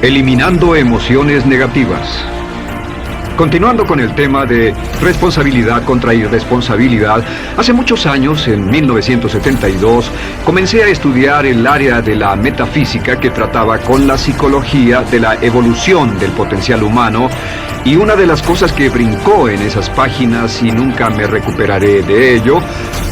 Eliminando emociones negativas. Continuando con el tema de responsabilidad contra irresponsabilidad, hace muchos años, en 1972, comencé a estudiar el área de la metafísica que trataba con la psicología de la evolución del potencial humano, y una de las cosas que brincó en esas páginas, y nunca me recuperaré de ello,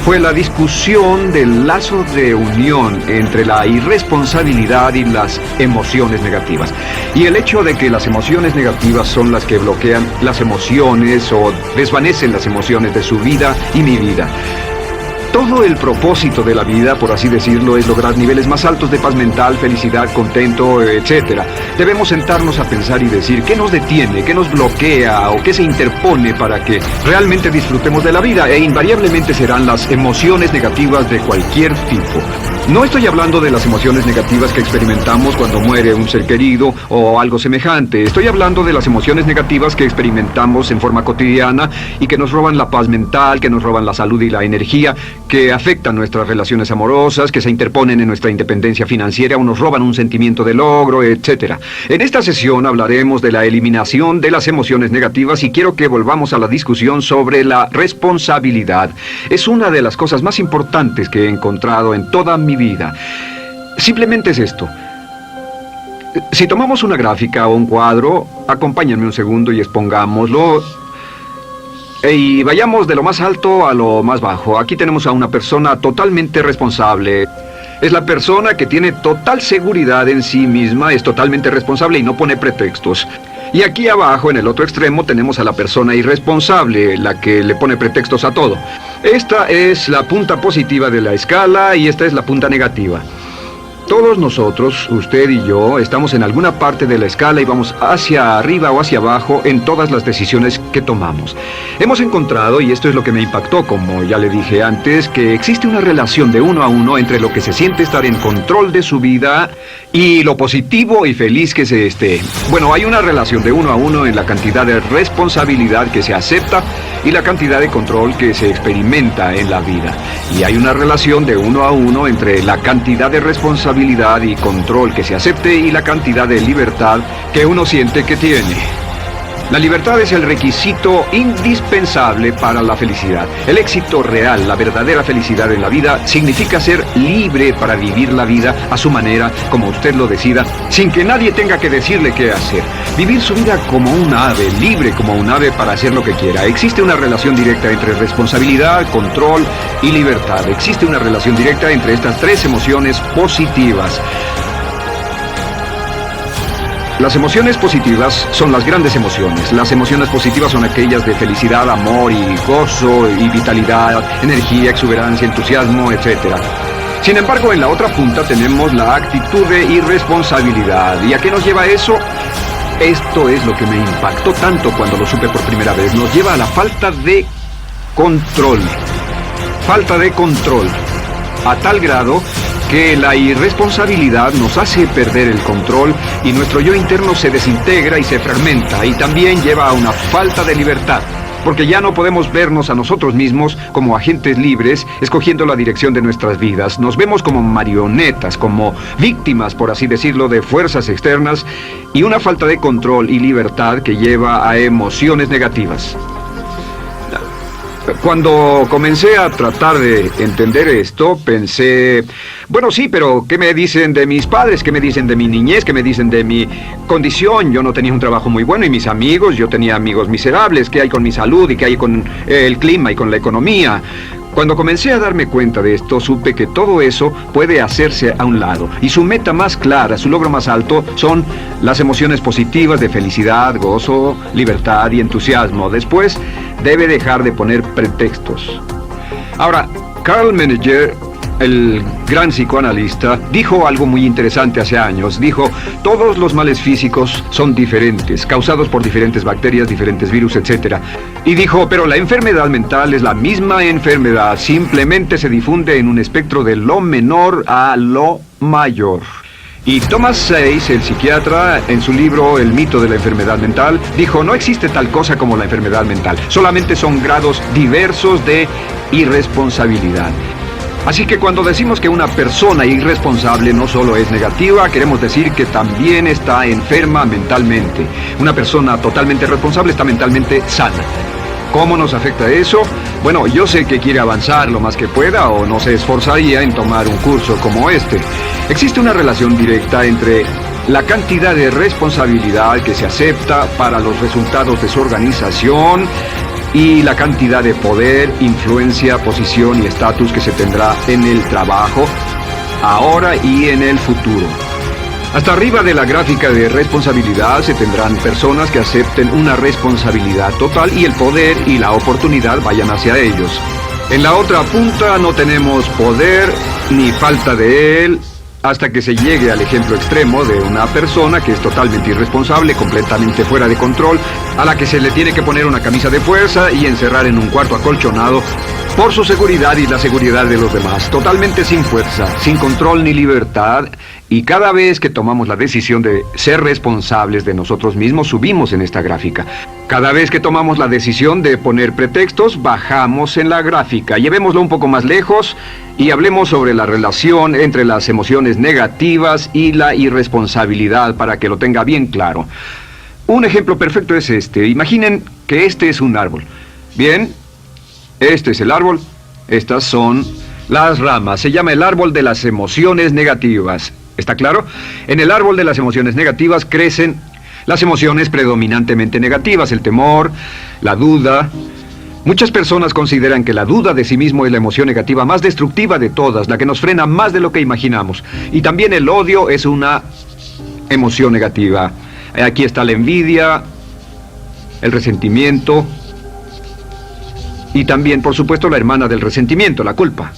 fue la discusión del lazo de unión entre la irresponsabilidad y las emociones negativas. Y el hecho de que las emociones negativas son las que bloquean las emociones o desvanecen las emociones de su vida y mi vida. Todo el propósito de la vida, por así decirlo, es lograr niveles más altos de paz mental, felicidad, contento, etc. Debemos sentarnos a pensar y decir qué nos detiene, qué nos bloquea o qué se interpone para que realmente disfrutemos de la vida, e invariablemente serán las emociones negativas de cualquier tipo. No estoy hablando de las emociones negativas que experimentamos cuando muere un ser querido o algo semejante. Estoy hablando de las emociones negativas que experimentamos en forma cotidiana y que nos roban la paz mental, que nos roban la salud y la energía, que afectan nuestras relaciones amorosas, que se interponen en nuestra independencia financiera o nos roban un sentimiento de logro, etc. En esta sesión hablaremos de la eliminación de las emociones negativas y quiero que volvamos a la discusión sobre la responsabilidad. Es una de las cosas más importantes que he encontrado en toda mi vida. Simplemente es esto. Si tomamos una gráfica o un cuadro, acompáñenme un segundo y expongámoslo. Y vayamos de lo más alto a lo más bajo. Aquí tenemos a una persona totalmente responsable. Es la persona que tiene total seguridad en sí misma, es totalmente responsable y no pone pretextos. Y aquí abajo, en el otro extremo, tenemos a la persona irresponsable, la que le pone pretextos a todo. Esta es la punta positiva de la escala y esta es la punta negativa. Todos nosotros, usted y yo, estamos en alguna parte de la escala y vamos hacia arriba o hacia abajo en todas las decisiones que tomamos. Hemos encontrado, y esto es lo que me impactó, como ya le dije antes, que existe una relación de uno a uno entre lo que se siente estar en control de su vida y lo positivo y feliz que se esté. Bueno, hay una relación de uno a uno en la cantidad de responsabilidad que se acepta y la cantidad de control que se experimenta en la vida. Y hay una relación de uno a uno entre la cantidad de responsabilidad y control que se acepte y la cantidad de libertad que uno siente que tiene. La libertad es el requisito indispensable para la felicidad. El éxito real, la verdadera felicidad en la vida, significa ser libre para vivir la vida a su manera, como usted lo decida, sin que nadie tenga que decirle qué hacer. Vivir su vida como un ave, libre como un ave para hacer lo que quiera. Existe una relación directa entre responsabilidad, control y libertad. Existe una relación directa entre estas tres emociones positivas. Las emociones positivas son las grandes emociones. Las emociones positivas son aquellas de felicidad, amor y gozo y vitalidad, energía, exuberancia, entusiasmo, etc. Sin embargo, en la otra punta tenemos la actitud de irresponsabilidad. ¿Y a qué nos lleva eso? Esto es lo que me impactó tanto cuando lo supe por primera vez. Nos lleva a la falta de control. Falta de control. A tal grado que la irresponsabilidad nos hace perder el control y nuestro yo interno se desintegra y se fragmenta, y también lleva a una falta de libertad, porque ya no podemos vernos a nosotros mismos como agentes libres escogiendo la dirección de nuestras vidas. Nos vemos como marionetas, como víctimas, por así decirlo, de fuerzas externas, y una falta de control y libertad que lleva a emociones negativas. Cuando comencé a tratar de entender esto, pensé, bueno, sí, pero ¿qué me dicen de mis padres? ¿Qué me dicen de mi niñez? ¿Qué me dicen de mi condición? Yo no tenía un trabajo muy bueno y mis amigos, yo tenía amigos miserables. ¿Qué hay con mi salud y qué hay con el clima y con la economía? Cuando comencé a darme cuenta de esto, supe que todo eso puede hacerse a un lado. Y su meta más clara, su logro más alto, son las emociones positivas de felicidad, gozo, libertad y entusiasmo. Después, debe dejar de poner pretextos. Ahora, Carl Menninger, el gran psicoanalista, dijo algo muy interesante hace años. Dijo, todos los males físicos son diferentes, causados por diferentes bacterias, diferentes virus, etc. Y dijo, pero la enfermedad mental es la misma enfermedad, simplemente se difunde en un espectro de lo menor a lo mayor. Y Thomas Sayce, el psiquiatra, en su libro El mito de la enfermedad mental, dijo, no existe tal cosa como la enfermedad mental, solamente son grados diversos de irresponsabilidad. Así que cuando decimos que una persona irresponsable no solo es negativa, queremos decir que también está enferma mentalmente. Una persona totalmente responsable está mentalmente sana. ¿Cómo nos afecta eso? Bueno, yo sé que quiere avanzar lo más que pueda o no se esforzaría en tomar un curso como este. Existe una relación directa entre la cantidad de responsabilidad que se acepta para los resultados de su organización y la cantidad de poder, influencia, posición y estatus que se tendrá en el trabajo, ahora y en el futuro. Hasta arriba de la gráfica de responsabilidad se tendrán personas que acepten una responsabilidad total y el poder y la oportunidad vayan hacia ellos. En la otra punta no tenemos poder ni falta de él, hasta que se llegue al ejemplo extremo de una persona que es totalmente irresponsable, completamente fuera de control, a la que se le tiene que poner una camisa de fuerza y encerrar en un cuarto acolchonado por su seguridad y la seguridad de los demás, totalmente sin fuerza, sin control ni libertad, y cada vez que tomamos la decisión de ser responsables de nosotros mismos, subimos en esta gráfica. Cada vez que tomamos la decisión de poner pretextos, bajamos en la gráfica. Llevémoslo un poco más lejos y hablemos sobre la relación entre las emociones negativas y la irresponsabilidad para que lo tenga bien claro. Un ejemplo perfecto es este. Imaginen que este es un árbol. Bien, este es el árbol, estas son las ramas. Se llama el árbol de las emociones negativas. ¿Está claro? En el árbol de las emociones negativas crecen las emociones predominantemente negativas, el temor, la duda. Muchas personas consideran que la duda de sí mismo es la emoción negativa más destructiva de todas, la que nos frena más de lo que imaginamos. Y también el odio es una emoción negativa. Aquí está la envidia, el resentimiento y también, por supuesto, la hermana del resentimiento, la culpa.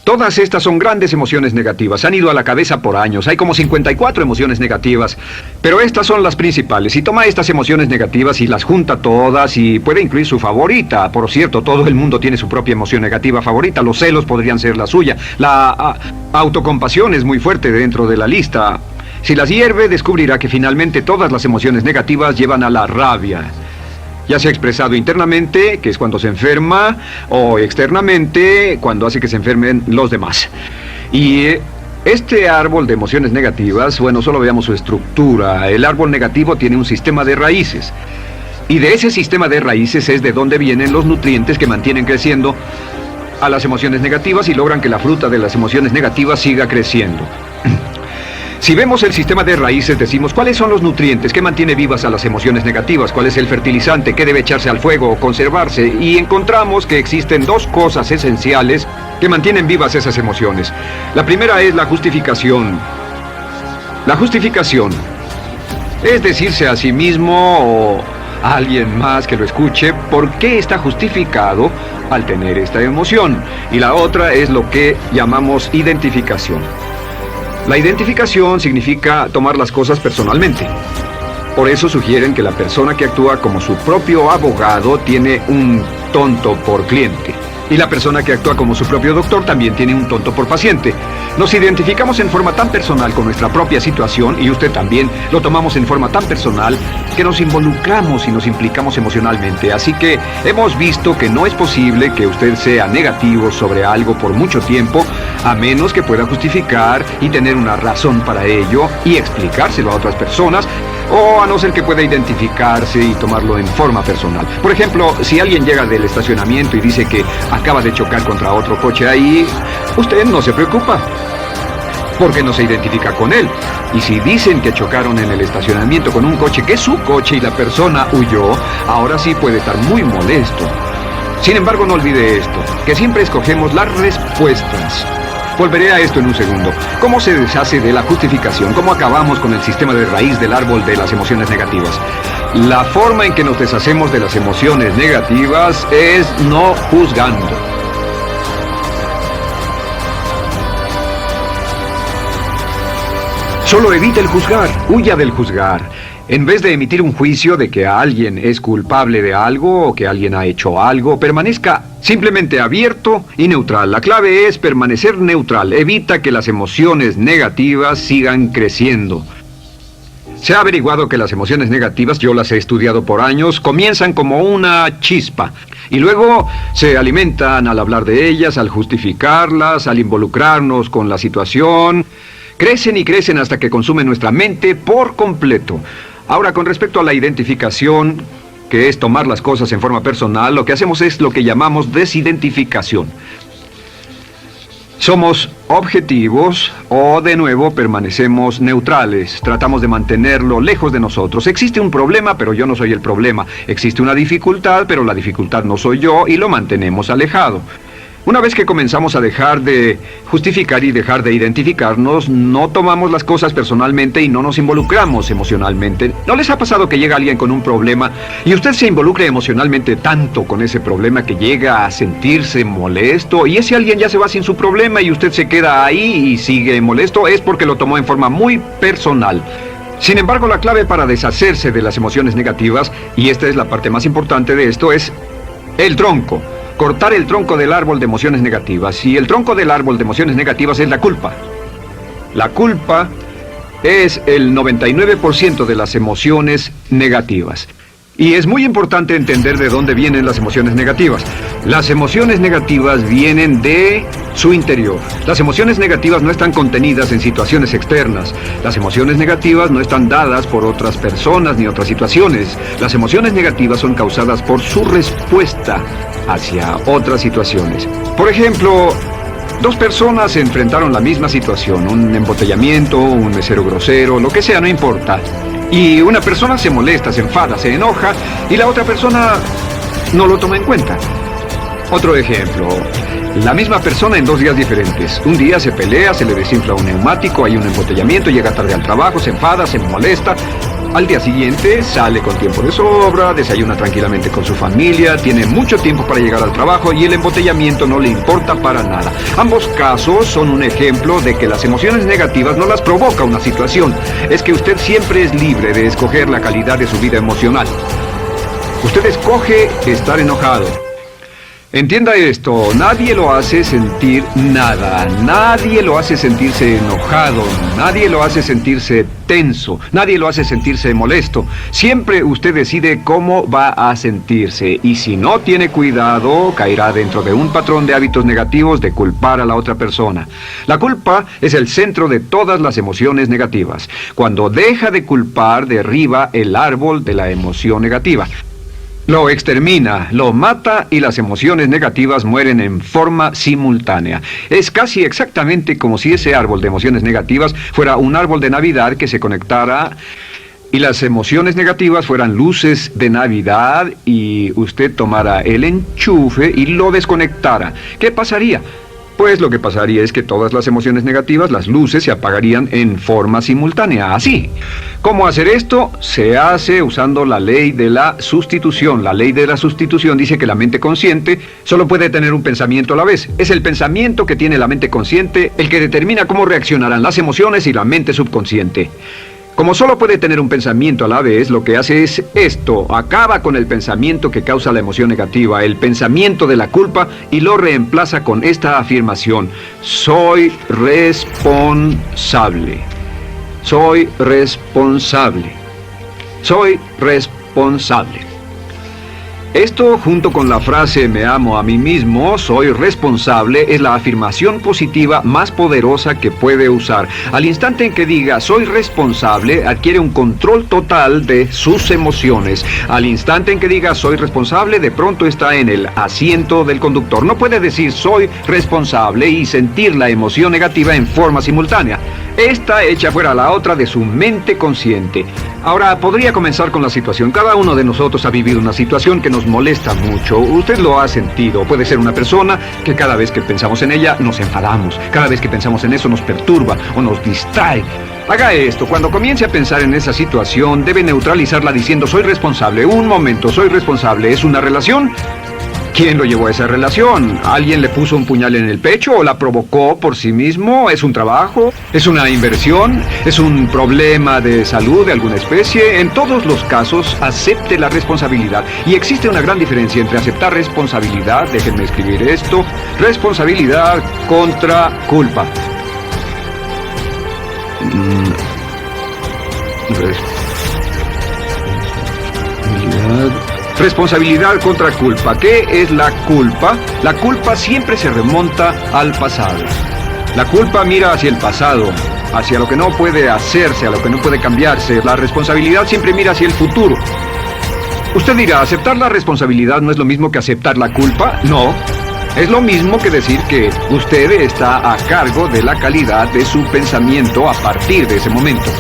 Todas estas son grandes emociones negativas. Han ido a la cabeza por años. Hay como 54 emociones negativas. Pero estas son las principales. Si toma estas emociones negativas y las junta todas y puede incluir su favorita. Por cierto, todo el mundo tiene su propia emoción negativa favorita. Los celos podrían ser la suya. La autocompasión es muy fuerte dentro de la lista. Si las hierve, descubrirá que finalmente todas las emociones negativas llevan a la rabia. Ya sea expresado internamente, que es cuando se enferma, o externamente, cuando hace que se enfermen los demás. Y este árbol de emociones negativas, bueno, solo veamos su estructura. El árbol negativo tiene un sistema de raíces. Y de ese sistema de raíces es de donde vienen los nutrientes que mantienen creciendo a las emociones negativas y logran que la fruta de las emociones negativas siga creciendo. Si vemos el sistema de raíces, decimos, ¿cuáles son los nutrientes que mantiene vivas a las emociones negativas? ¿Cuál es el fertilizante? ¿Qué debe echarse al fuego o conservarse? Y encontramos que existen dos cosas esenciales que mantienen vivas esas emociones. La primera es la justificación. La justificación es decirse a sí mismo o a alguien más que lo escuche por qué está justificado al tener esta emoción. Y la otra es lo que llamamos identificación. La identificación significa tomar las cosas personalmente. Por eso sugieren que la persona que actúa como su propio abogado tiene un tonto por cliente. Y la persona que actúa como su propio doctor también tiene un tonto por paciente. Nos identificamos en forma tan personal con nuestra propia situación, y usted también, lo tomamos en forma tan personal que nos involucramos y nos implicamos emocionalmente. Así que hemos visto que no es posible que usted sea negativo sobre algo por mucho tiempo, a menos que pueda justificar y tener una razón para ello y explicárselo a otras personas, o a no ser que pueda identificarse y tomarlo en forma personal. Por ejemplo, si alguien llega del estacionamiento y dice que acaba de chocar contra otro coche ahí, usted no se preocupa, porque no se identifica con él. Y si dicen que chocaron en el estacionamiento con un coche que es su coche y la persona huyó, ahora sí puede estar muy molesto. Sin embargo, no olvide esto, que siempre escogemos las respuestas. Volveré a esto en un segundo. ¿Cómo se deshace de la justificación? ¿Cómo acabamos con el sistema de raíz del árbol de las emociones negativas? La forma en que nos deshacemos de las emociones negativas es no juzgando. Solo evite el juzgar, huya del juzgar. En vez de emitir un juicio de que alguien es culpable de algo o que alguien ha hecho algo, permanezca simplemente abierto y neutral. La clave es permanecer neutral. Evita que las emociones negativas sigan creciendo. Se ha averiguado que las emociones negativas, yo las he estudiado por años, comienzan como una chispa Y luego se alimentan al hablar de ellas, al justificarlas, al involucrarnos con la situación. Crecen y crecen hasta que consumen nuestra mente por completo. Ahora, con respecto a la identificación, que es tomar las cosas en forma personal, lo que hacemos es lo que llamamos desidentificación. Somos objetivos o, de nuevo, permanecemos neutrales. Tratamos de mantenerlo lejos de nosotros. Existe un problema, pero yo no soy el problema. Existe una dificultad, pero la dificultad no soy yo, y lo mantenemos alejado. Una vez que comenzamos a dejar de justificar y dejar de identificarnos, no tomamos las cosas personalmente y no nos involucramos emocionalmente. ¿No les ha pasado que llega alguien con un problema y usted se involucra emocionalmente tanto con ese problema que llega a sentirse molesto y ese alguien ya se va sin su problema y usted se queda ahí y sigue molesto? Es porque lo tomó en forma muy personal. Sin embargo, la clave para deshacerse de las emociones negativas, y esta es la parte más importante de esto, es el tronco. Cortar el tronco del árbol de emociones negativas. Y el tronco del árbol de emociones negativas es la culpa. La culpa es el 99% de las emociones negativas. Y es muy importante entender de dónde vienen las emociones negativas. Las emociones negativas vienen de su interior. Las emociones negativas no están contenidas en situaciones externas. Las emociones negativas no están dadas por otras personas ni otras situaciones. Las emociones negativas son causadas por su respuesta hacia otras situaciones. Por ejemplo, dos personas enfrentaron la misma situación, un embotellamiento, un mesero grosero, lo que sea, no importa. Y una persona se molesta, se enfada, se enoja, y la otra persona no lo toma en cuenta. Otro ejemplo, la misma persona en 2 días diferentes. Un día se pelea, se le desinfla un neumático, hay un embotellamiento, llega tarde al trabajo, se enfada, se molesta. Al día siguiente sale con tiempo de sobra, desayuna tranquilamente con su familia, tiene mucho tiempo para llegar al trabajo y el embotellamiento no le importa para nada. Ambos casos son un ejemplo de que las emociones negativas no las provoca una situación. Es que usted siempre es libre de escoger la calidad de su vida emocional. Usted escoge estar enojado. Entienda esto, nadie lo hace sentir nada, nadie lo hace sentirse enojado, nadie lo hace sentirse tenso, nadie lo hace sentirse molesto. Siempre usted decide cómo va a sentirse y si no tiene cuidado, caerá dentro de un patrón de hábitos negativos de culpar a la otra persona. La culpa es el centro de todas las emociones negativas. Cuando deja de culpar, derriba el árbol de la emoción negativa. Lo extermina, lo mata y las emociones negativas mueren en forma simultánea. Es casi exactamente como si ese árbol de emociones negativas fuera un árbol de Navidad que se conectara y las emociones negativas fueran luces de Navidad y usted tomara el enchufe y lo desconectara. ¿Qué pasaría? Pues lo que pasaría es que todas las emociones negativas, las luces, se apagarían en forma simultánea, así. ¿Cómo hacer esto? Se hace usando la ley de la sustitución. La ley de la sustitución dice que la mente consciente solo puede tener un pensamiento a la vez. Es el pensamiento que tiene la mente consciente el que determina cómo reaccionarán las emociones y la mente subconsciente. Como solo puede tener un pensamiento a la vez, lo que hace es esto: acaba con el pensamiento que causa la emoción negativa, el pensamiento de la culpa, y lo reemplaza con esta afirmación: soy responsable. Soy responsable. Soy responsable. Esto, junto con la frase me amo a mí mismo, soy responsable, es la afirmación positiva más poderosa que puede usar. Al instante en que diga soy responsable, adquiere un control total de sus emociones. Al instante en que diga soy responsable, de pronto está en el asiento del conductor. No puede decir soy responsable y sentir la emoción negativa en forma simultánea. Esta echa fuera la otra de su mente consciente. Ahora, podría comenzar con la situación. Cada uno de nosotros ha vivido una situación que nos molesta mucho. Usted lo ha sentido. Puede ser una persona que cada vez que pensamos en ella nos enfadamos. Cada vez que pensamos en eso nos perturba o nos distrae. Haga esto. Cuando comience a pensar en esa situación, debe neutralizarla diciendo soy responsable. Un momento, soy responsable. ¿Es una relación? ¿Quién lo llevó a esa relación? ¿Alguien le puso un puñal en el pecho o la provocó por sí mismo? ¿Es un trabajo? ¿Es una inversión? ¿Es un problema de salud de alguna especie? En todos los casos, acepte la responsabilidad. Y existe una gran diferencia entre aceptar responsabilidad, déjenme escribir esto, responsabilidad contra culpa. Responsabilidad contra culpa. ¿Qué es la culpa? La culpa siempre se remonta al pasado. La culpa mira hacia el pasado, hacia lo que no puede hacerse, a lo que no puede cambiarse. La responsabilidad siempre mira hacia el futuro. Usted dirá, ¿aceptar la responsabilidad no es lo mismo que aceptar la culpa? No. Es lo mismo que decir que usted está a cargo de la calidad de su pensamiento a partir de ese momento.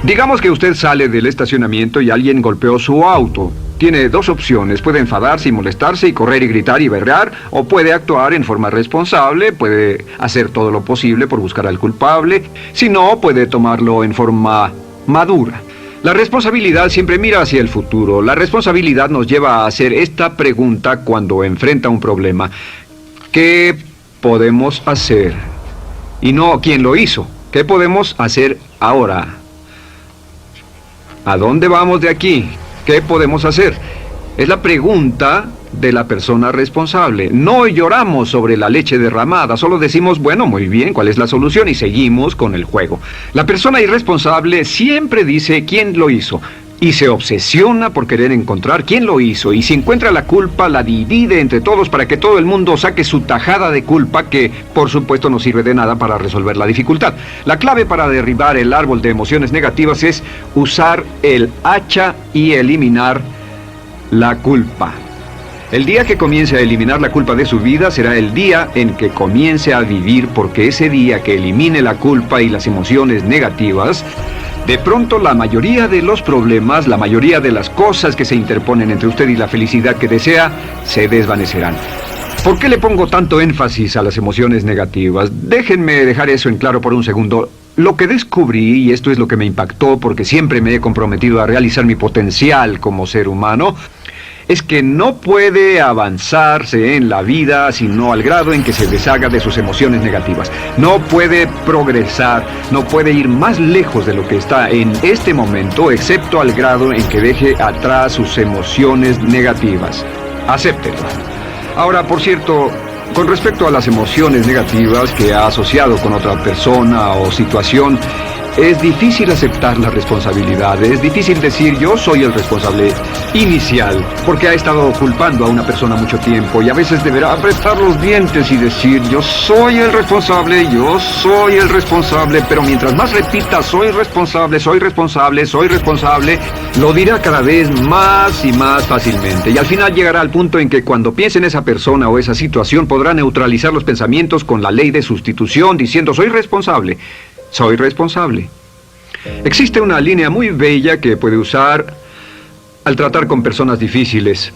Digamos que usted sale del estacionamiento y alguien golpeó su auto. Tiene dos opciones: puede enfadarse y molestarse y correr y gritar y berrear, o puede actuar en forma responsable, puede hacer todo lo posible por buscar al culpable. Si no, puede tomarlo en forma madura. La responsabilidad siempre mira hacia el futuro. La responsabilidad nos lleva a hacer esta pregunta cuando enfrenta un problema: ¿qué podemos hacer? Y no ¿quién lo hizo? ¿Qué podemos hacer ahora? ¿A dónde vamos de aquí? ¿Qué podemos hacer? Es la pregunta de la persona responsable. No lloramos sobre la leche derramada, solo decimos, bueno, muy bien, ¿cuál es la solución? Y seguimos con el juego. La persona irresponsable siempre dice quién lo hizo y se obsesiona por querer encontrar quién lo hizo, y si encuentra la culpa la divide entre todos para que todo el mundo saque su tajada de culpa, que por supuesto no sirve de nada para resolver la dificultad. La clave para derribar el árbol de emociones negativas es usar el hacha y eliminar la culpa. El día que comience a eliminar la culpa de su vida será el día en que comience a vivir, porque ese día que elimine la culpa y las emociones negativas, de pronto la mayoría de los problemas, la mayoría de las cosas que se interponen entre usted y la felicidad que desea, se desvanecerán. ¿Por qué le pongo tanto énfasis a las emociones negativas? Déjenme dejar eso en claro por un segundo. Lo que descubrí, y esto es lo que me impactó porque siempre me he comprometido a realizar mi potencial como ser humano, es que no puede avanzarse en la vida sino al grado en que se deshaga de sus emociones negativas. No puede progresar, no puede ir más lejos de lo que está en este momento, excepto al grado en que deje atrás sus emociones negativas. Acéptelo. Ahora, por cierto, con respecto a las emociones negativas que ha asociado con otra persona o situación, es difícil aceptar la responsabilidad, es difícil decir yo soy el responsable inicial, porque ha estado culpando a una persona mucho tiempo y a veces deberá apretar los dientes y decir yo soy el responsable, pero mientras más repita soy responsable, lo dirá cada vez más y más fácilmente, y al final llegará al punto en que cuando piense en esa persona o esa situación podrá neutralizar los pensamientos con la ley de sustitución diciendo soy responsable. Existe una línea muy bella que puede usar al tratar con personas difíciles.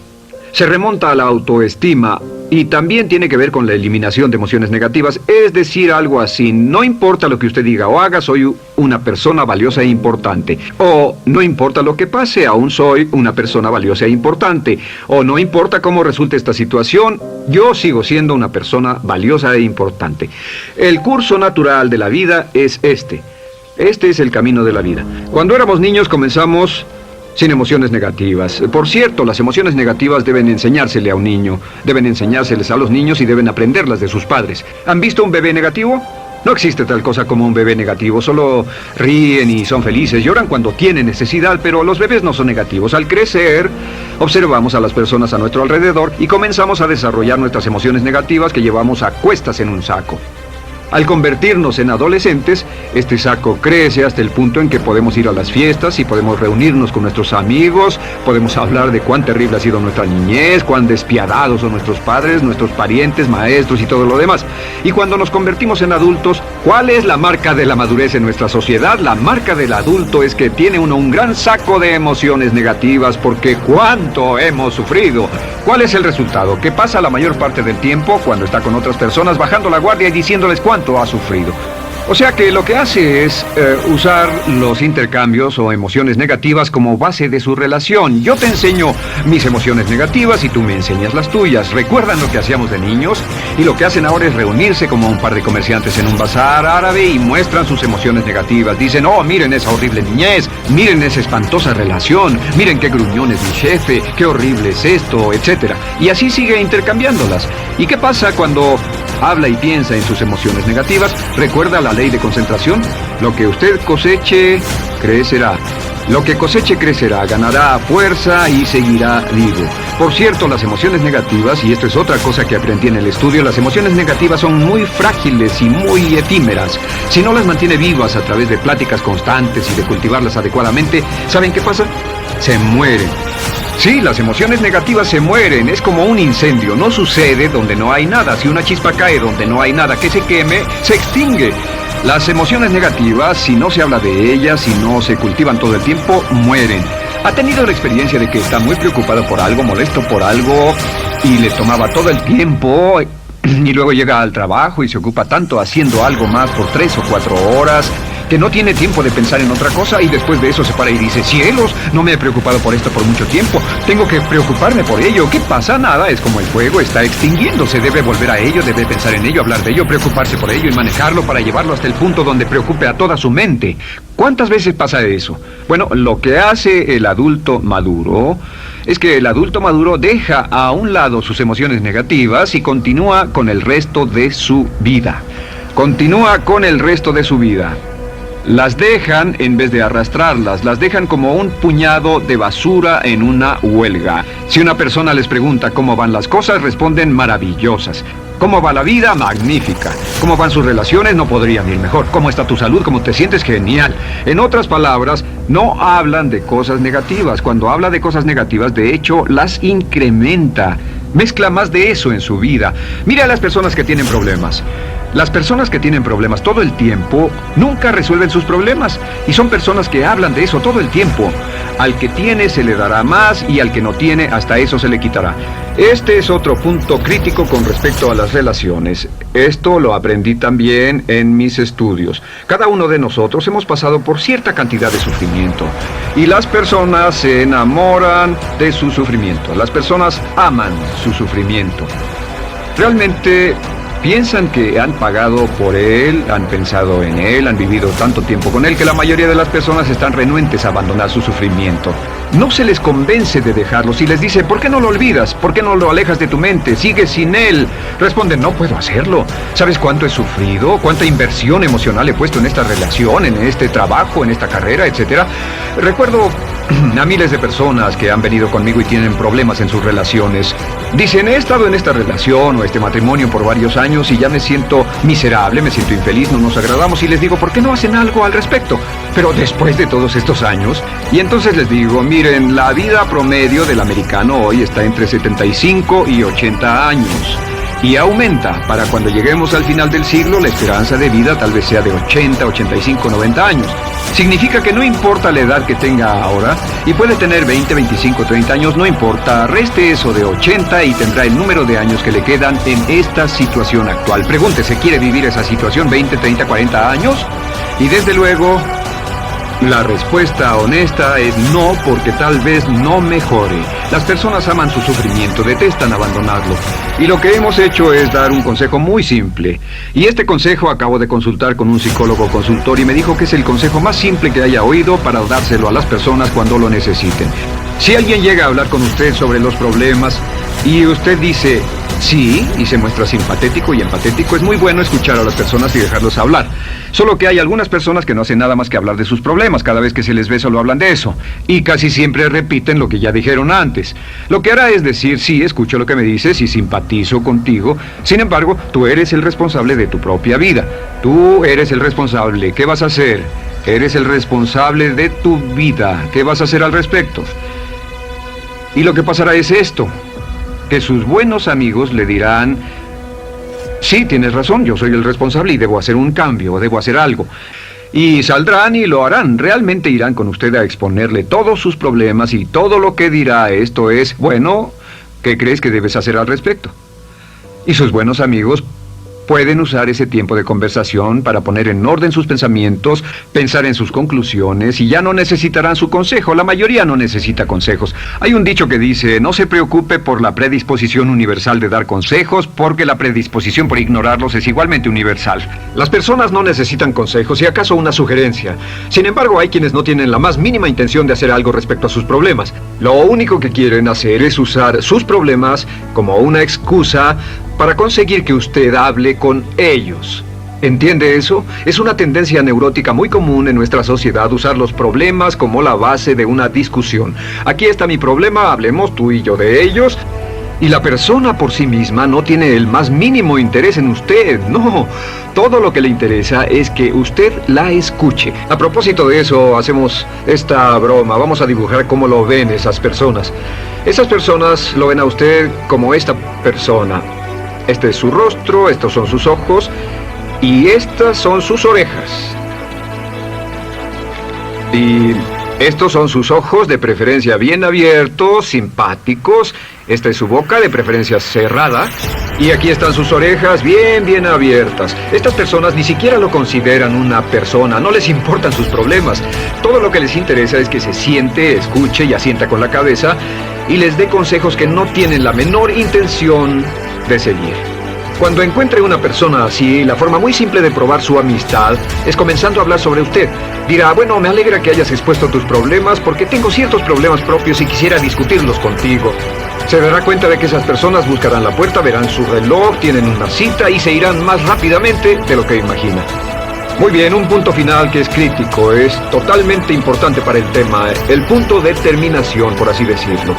Se remonta a la autoestima y también tiene que ver con la eliminación de emociones negativas. Es decir, algo así: no importa lo que usted diga o haga, soy una persona valiosa e importante. O no importa lo que pase, aún soy una persona valiosa e importante. O no importa cómo resulte esta situación, yo sigo siendo una persona valiosa e importante. El curso natural de la vida es este. Este es el camino de la vida. Cuando éramos niños comenzamos sin emociones negativas. Por cierto, las emociones negativas deben enseñársele a un niño, deben enseñárseles a los niños y deben aprenderlas de sus padres. ¿Han visto un bebé negativo? No existe tal cosa como un bebé negativo, solo ríen y son felices, lloran cuando tienen necesidad, pero los bebés no son negativos. Al crecer, observamos a las personas a nuestro alrededor y comenzamos a desarrollar nuestras emociones negativas que llevamos a cuestas en un saco. Al convertirnos en adolescentes, este saco crece hasta el punto en que podemos ir a las fiestas y podemos reunirnos con nuestros amigos, podemos hablar de cuán terrible ha sido nuestra niñez, cuán despiadados son nuestros padres, nuestros parientes, maestros y todo lo demás. Y cuando nos convertimos en adultos, ¿cuál es la marca de la madurez en nuestra sociedad? La marca del adulto es que tiene uno un gran saco de emociones negativas, porque ¿cuánto hemos sufrido? ¿Cuál es el resultado? Que pasa la mayor parte del tiempo cuando está con otras personas bajando la guardia y diciéndoles cuánto ha sufrido. O sea que lo que hace es usar los intercambios o emociones negativas como base de su relación. Yo te enseño mis emociones negativas y tú me enseñas las tuyas. ¿Recuerdan lo que hacíamos de niños? Y lo que hacen ahora es reunirse como un par de comerciantes en un bazar árabe y muestran sus emociones negativas. Dicen, oh, miren esa horrible niñez, miren esa espantosa relación, miren qué gruñón es mi jefe, qué horrible es esto, etc. Y así sigue intercambiándolas. ¿Y qué pasa cuando habla y piensa en sus emociones negativas? Recuerda la ley de concentración: lo que usted coseche, crecerá. Lo que coseche crecerá, ganará fuerza y seguirá vivo. Por cierto, las emociones negativas, y esto es otra cosa que aprendí en el estudio, las emociones negativas son muy frágiles y muy efímeras. Si no las mantiene vivas a través de pláticas constantes y de cultivarlas adecuadamente, ¿saben qué pasa? Se mueren. Sí, las emociones negativas se mueren, es como un incendio, no sucede donde no hay nada. Si una chispa cae donde no hay nada que se queme, se extingue. Las emociones negativas, si no se habla de ellas, si no se cultivan todo el tiempo, mueren. ¿Ha tenido la experiencia de que está muy preocupado por algo, molesto por algo, y le tomaba todo el tiempo, y luego llega al trabajo y se ocupa tanto haciendo algo más por 3 o 4 horas, que no tiene tiempo de pensar en otra cosa, y después de eso se para y dice, cielos, no me he preocupado por esto por mucho tiempo, tengo que preocuparme por ello? ¿Qué pasa? Nada, es como el fuego, está extinguiéndose, debe volver a ello, debe pensar en ello, hablar de ello, preocuparse por ello y manejarlo para llevarlo hasta el punto donde preocupe a toda su mente. ¿Cuántas veces pasa eso? Bueno, lo que hace el adulto maduro es que el adulto maduro deja a un lado sus emociones negativas y continúa con el resto de su vida. Continúa con el resto de su vida. Las dejan en vez de arrastrarlas, las dejan como un puñado de basura en una huelga. Si una persona les pregunta cómo van las cosas, responden maravillosas. ¿Cómo va la vida? Magnífica. ¿Cómo van sus relaciones? No podrían ir mejor. ¿Cómo está tu salud? ¿Cómo te sientes? Genial. En otras palabras, no hablan de cosas negativas. Cuando habla de cosas negativas, de hecho, las incrementa. Mezcla más de eso en su vida. Mira a las personas que tienen problemas. Las personas que tienen problemas todo el tiempo nunca resuelven sus problemas, y son personas que hablan de eso todo el tiempo. Al que tiene se le dará más, y al que no tiene hasta eso se le quitará. Este es otro punto crítico con respecto a las relaciones. Esto lo aprendí también en mis estudios. Cada uno de nosotros hemos pasado por cierta cantidad de sufrimiento, y las personas se enamoran de su sufrimiento. Las personas aman su sufrimiento. Realmente piensan que han pagado por él, han pensado en él, han vivido tanto tiempo con él que la mayoría de las personas están renuentes a abandonar su sufrimiento. No se les convence de dejarlo. Si les dice, ¿por qué no lo olvidas? ¿Por qué no lo alejas de tu mente? Sigue sin él. Responden, no puedo hacerlo. ¿Sabes cuánto he sufrido? ¿Cuánta inversión emocional he puesto en esta relación, en este trabajo, en esta carrera, etcétera? Recuerdo a miles de personas que han venido conmigo y tienen problemas en sus relaciones. Dicen, he estado en esta relación o este matrimonio por varios años y ya me siento miserable, me siento infeliz, no nos agradamos, y les digo, ¿por qué no hacen algo al respecto? Pero después de todos estos años, y entonces les digo, miren, la vida promedio del americano hoy está entre 75 y 80 años. Y aumenta. Para cuando lleguemos al final del siglo, la esperanza de vida tal vez sea de 80, 85, 90 años. Significa que no importa la edad que tenga ahora, y puede tener 20, 25, 30 años, no importa, reste eso de 80 y tendrá el número de años que le quedan en esta situación actual. Pregúntese, ¿quiere vivir esa situación 20, 30, 40 años? Y desde luego, la respuesta honesta es no, porque tal vez no mejore. Las personas aman su sufrimiento, detestan abandonarlo. Y lo que hemos hecho es dar un consejo muy simple. Y este consejo acabo de consultar con un psicólogo consultor y me dijo que es el consejo más simple que haya oído para dárselo a las personas cuando lo necesiten. Si alguien llega a hablar con usted sobre los problemas y usted dice sí, y se muestra simpatético y empatético, es muy bueno escuchar a las personas y dejarlos hablar. Solo que hay algunas personas que no hacen nada más que hablar de sus problemas. Cada vez que se les ve solo hablan de eso, y casi siempre repiten lo que ya dijeron antes. Lo que hará es decir, sí, escucho lo que me dices y simpatizo contigo. Sin embargo, tú eres el responsable de tu propia vida. Tú eres el responsable. ¿Qué vas a hacer? Eres el responsable de tu vida. ¿Qué vas a hacer al respecto? Y lo que pasará es esto, que sus buenos amigos le dirán, sí, tienes razón, yo soy el responsable y debo hacer un cambio, debo hacer algo. Y saldrán y lo harán, realmente irán con usted a exponerle todos sus problemas, y todo lo que dirá esto es, bueno, ¿qué crees que debes hacer al respecto? Y sus buenos amigos pueden usar ese tiempo de conversación para poner en orden sus pensamientos, pensar en sus conclusiones, y ya no necesitarán su consejo. La mayoría no necesita consejos. Hay un dicho que dice, no se preocupe por la predisposición universal de dar consejos, porque la predisposición por ignorarlos es igualmente universal. Las personas no necesitan consejos, si acaso una sugerencia. Sin embargo, hay quienes no tienen la más mínima intención de hacer algo respecto a sus problemas. Lo único que quieren hacer es usar sus problemas como una excusa para conseguir que usted hable con ellos. ¿Entiende eso? Es una tendencia neurótica muy común en nuestra sociedad usar los problemas como la base de una discusión. Aquí está mi problema, hablemos tú y yo de ellos. Y la persona por sí misma no tiene el más mínimo interés en usted, no. Todo lo que le interesa es que usted la escuche. A propósito de eso, hacemos esta broma. Vamos a dibujar cómo lo ven esas personas. Esas personas lo ven a usted como esta persona. Este es su rostro, estos son sus ojos y estas son sus orejas. Y estos son sus ojos, de preferencia bien abiertos, simpáticos. Esta es su boca, de preferencia cerrada. Y aquí están sus orejas, bien abiertas. Estas personas ni siquiera lo consideran una persona, no les importan sus problemas. Todo lo que les interesa es que se siente, escuche y asienta con la cabeza y les dé consejos que no tienen la menor intención de seguir. Cuando encuentre una persona así, la forma muy simple de probar su amistad es comenzando a hablar sobre usted. Dirá, bueno, me alegra que hayas expuesto tus problemas porque tengo ciertos problemas propios y quisiera discutirlos contigo. Se dará cuenta de que esas personas buscarán la puerta, verán su reloj, tienen una cita y se irán más rápidamente de lo que imagina. Muy bien, un punto final que es crítico, es totalmente importante para el tema, el punto de terminación, por así decirlo.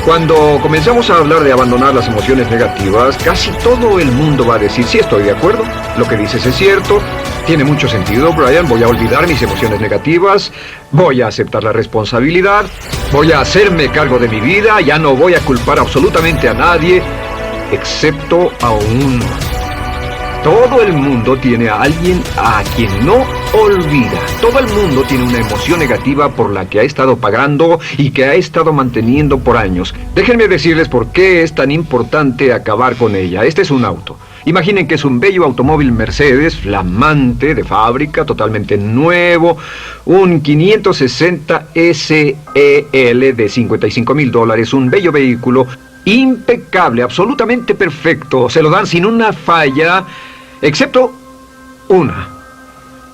Cuando comenzamos a hablar de abandonar las emociones negativas, casi todo el mundo va a decir, sí, estoy de acuerdo, lo que dices es cierto, tiene mucho sentido, Brian, voy a olvidar mis emociones negativas, voy a aceptar la responsabilidad, voy a hacerme cargo de mi vida, ya no voy a culpar absolutamente a nadie, excepto a uno. Todo el mundo tiene a alguien a quien no olvida. Todo el mundo tiene una emoción negativa por la que ha estado pagando y que ha estado manteniendo por años. Déjenme decirles por qué es tan importante acabar con ella. Este es un auto. Imaginen que es un bello automóvil Mercedes, flamante, de fábrica, totalmente nuevo, un 560 SEL de $55,000, un bello vehículo, impecable, absolutamente perfecto. Se lo dan sin una falla, excepto una.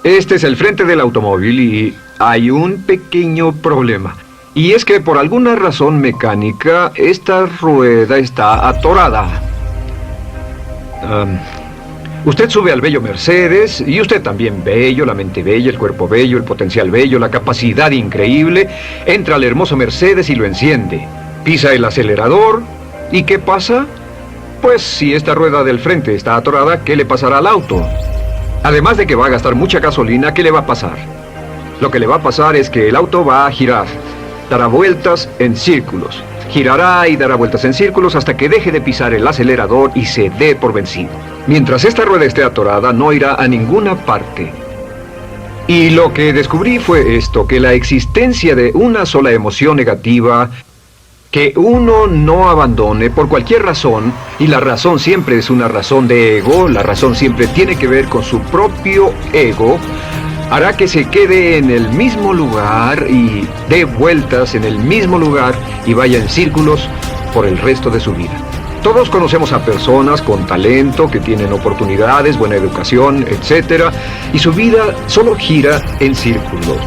Este es el frente del automóvil y hay un pequeño problema. Y es que por alguna razón mecánica, esta rueda está atorada. Usted sube al bello Mercedes, y usted también bello, la mente bella, el cuerpo bello, el potencial bello, la capacidad increíble. Entra al hermoso Mercedes y lo enciende. Pisa el acelerador, ¿y qué pasa? Pues si esta rueda del frente está atorada, ¿qué le pasará al auto? Además de que va a gastar mucha gasolina, ¿qué le va a pasar? Lo que le va a pasar es que el auto va a girar, dará vueltas en círculos. Girará y dará vueltas en círculos hasta que deje de pisar el acelerador y se dé por vencido. Mientras esta rueda esté atorada, no irá a ninguna parte. Y lo que descubrí fue esto, que la existencia de una sola emoción negativa que uno no abandone por cualquier razón, y la razón siempre es una razón de ego, la razón siempre tiene que ver con su propio ego, hará que se quede en el mismo lugar y dé vueltas en el mismo lugar y vaya en círculos por el resto de su vida. Todos conocemos a personas con talento, que tienen oportunidades, buena educación, etc. Y su vida solo gira en círculos.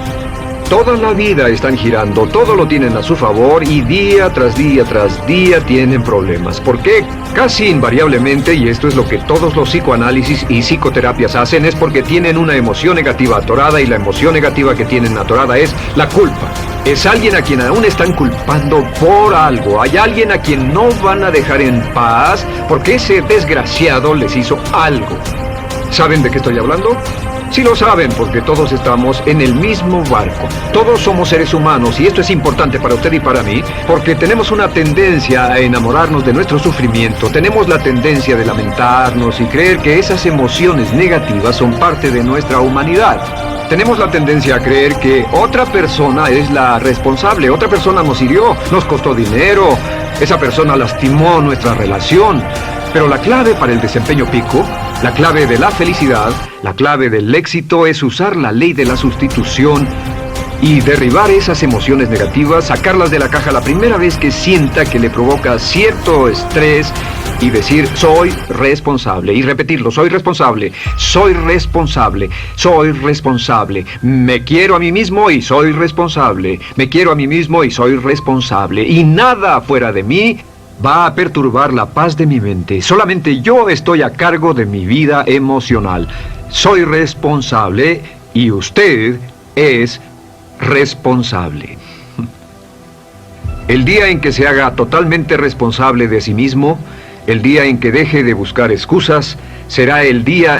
Toda la vida están girando, todo lo tienen a su favor y día tras día tras día tienen problemas. ¿Por qué? Casi invariablemente, y esto es lo que todos los psicoanálisis y psicoterapias hacen, es porque tienen una emoción negativa atorada y la emoción negativa que tienen atorada es la culpa. Es alguien a quien aún están culpando por algo. Hay alguien a quien no van a dejar en paz porque ese desgraciado les hizo algo. ¿Saben de qué estoy hablando? Sí lo saben, porque todos estamos en el mismo barco. Todos somos seres humanos, y esto es importante para usted y para mí, porque tenemos una tendencia a enamorarnos de nuestro sufrimiento. Tenemos la tendencia de lamentarnos y creer que esas emociones negativas son parte de nuestra humanidad. Tenemos la tendencia a creer que otra persona es la responsable, otra persona nos hirió, nos costó dinero, esa persona lastimó nuestra relación. Pero la clave para el desempeño pico, la clave de la felicidad, la clave del éxito es usar la ley de la sustitución y derribar esas emociones negativas, sacarlas de la caja la primera vez que sienta que le provoca cierto estrés y decir, soy responsable, y repetirlo, soy responsable, soy responsable, soy responsable, me quiero a mí mismo y soy responsable, me quiero a mí mismo y soy responsable, y nada fuera de mí va a perturbar la paz de mi mente. Solamente yo estoy a cargo de mi vida emocional. Soy responsable y usted es responsable. El día en que se haga totalmente responsable de sí mismo, el día en que deje de buscar excusas, será el día